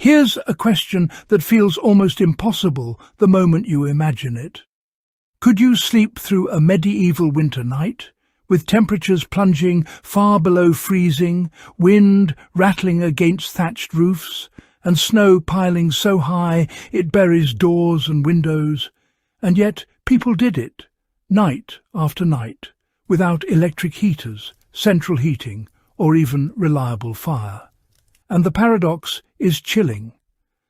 Here's a question that feels almost impossible the moment you imagine it. Could you sleep through a medieval winter night, with temperatures plunging far below freezing, wind rattling against thatched roofs, and snow piling so high it buries doors and windows? And yet people did it, night after night, without electric heaters, central heating, or even reliable fire. And the paradox is chilling.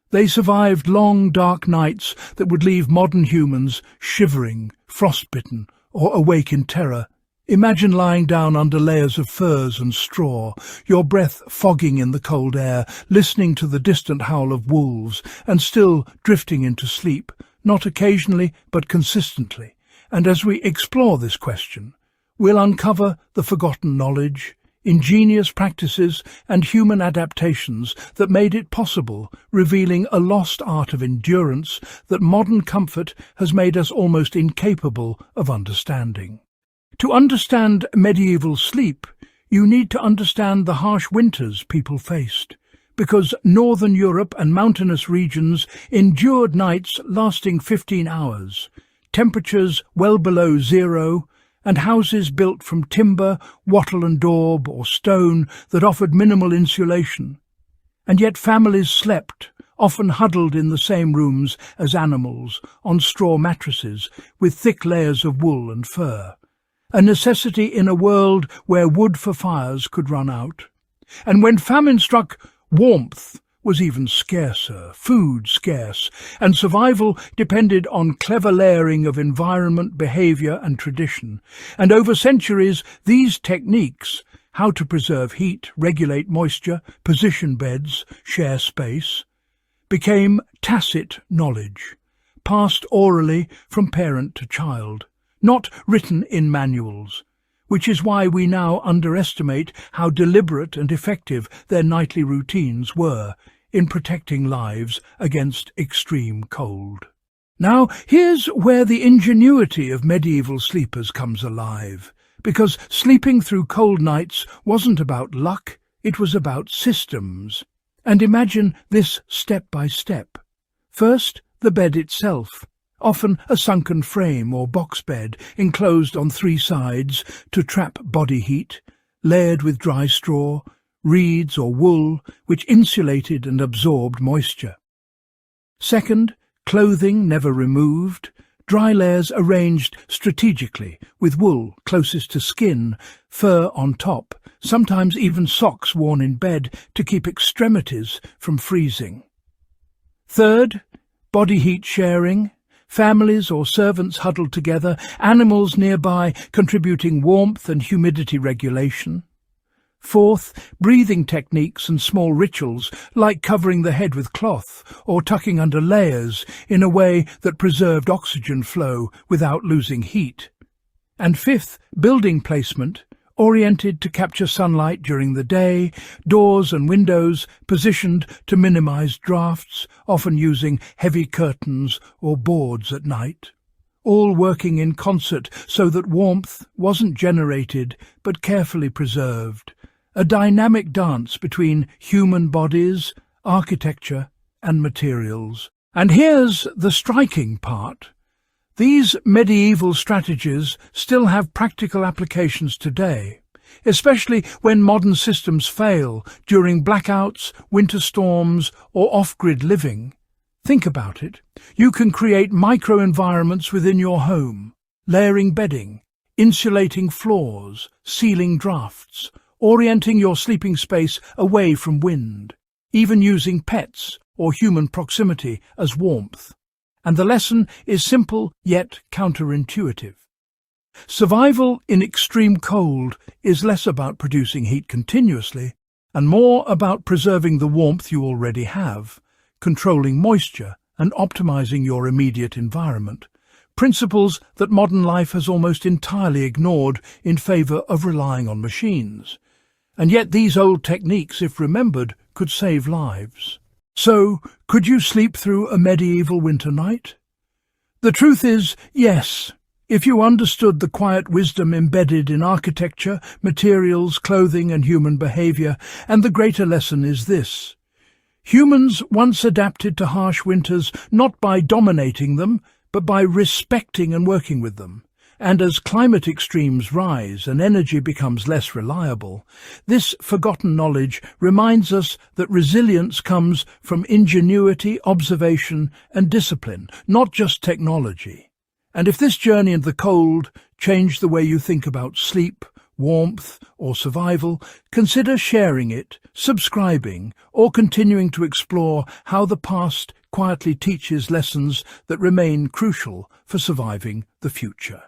They survived long, dark nights that would leave modern humans shivering, frostbitten, or awake in terror. Imagine lying down under layers of furs and straw, your breath fogging in the cold air, listening to the distant howl of wolves, and still drifting into sleep, not occasionally but consistently. And as we explore this question, we'll uncover the forgotten knowledge, ingenious practices and human adaptations that made it possible, revealing a lost art of endurance that modern comfort has made us almost incapable of understanding. To understand medieval sleep, you need to understand the harsh winters people faced, because northern Europe and mountainous regions endured nights lasting 15 hours, temperatures well below zero, and houses built from timber, wattle and daub, or stone that offered minimal insulation. And yet families slept, often huddled in the same rooms as animals, on straw mattresses, with thick layers of wool and fur. A necessity in a world where wood for fires could run out. And when famine struck, warmth was even scarcer, food scarce, and survival depended on clever layering of environment, behavior and tradition. And over centuries, these techniques, how to preserve heat, regulate moisture, position beds, share space, became tacit knowledge, passed orally from parent to child, not written in manuals, which is why we now underestimate how deliberate and effective their nightly routines were in protecting lives against extreme cold. Now, here's where the ingenuity of medieval sleepers comes alive, because sleeping through cold nights wasn't about luck, it was about systems. And imagine this step by step. First, the bed itself, often a sunken frame or box bed enclosed on 3 sides to trap body heat, layered with dry straw, reeds or wool, which insulated and absorbed moisture. Second, clothing never removed, dry layers arranged strategically, with wool closest to skin, fur on top, sometimes even socks worn in bed to keep extremities from freezing. Third, body heat sharing, families or servants huddled together, animals nearby contributing warmth and humidity regulation. Fourth, breathing techniques and small rituals, like covering the head with cloth or tucking under layers in a way that preserved oxygen flow without losing heat. And fifth, building placement, oriented to capture sunlight during the day, doors and windows positioned to minimize drafts, often using heavy curtains or boards at night, all working in concert so that warmth wasn't generated but carefully preserved. A dynamic dance between human bodies, architecture and materials. And here's the striking part. These medieval strategies still have practical applications today, especially when modern systems fail during blackouts, winter storms or off-grid living. Think about it. You can create micro-environments within your home, layering bedding, insulating floors, sealing drafts, orienting your sleeping space away from wind, even using pets or human proximity as warmth. And the lesson is simple yet counterintuitive. Survival in extreme cold is less about producing heat continuously and more about preserving the warmth you already have, controlling moisture and optimizing your immediate environment. Principles that modern life has almost entirely ignored in favor of relying on machines. And yet these old techniques, if remembered, could save lives. So, could you sleep through a medieval winter night? The truth is, yes, if you understood the quiet wisdom embedded in architecture, materials, clothing and human behavior. And the greater lesson is this: Humans once adapted to harsh winters not by dominating them, but by respecting and working with them. And as climate extremes rise and energy becomes less reliable, this forgotten knowledge reminds us that resilience comes from ingenuity, observation and discipline, not just technology. And if this journey into the cold changed the way you think about sleep, warmth or survival, consider sharing it, subscribing, or continuing to explore how the past quietly teaches lessons that remain crucial for surviving the future.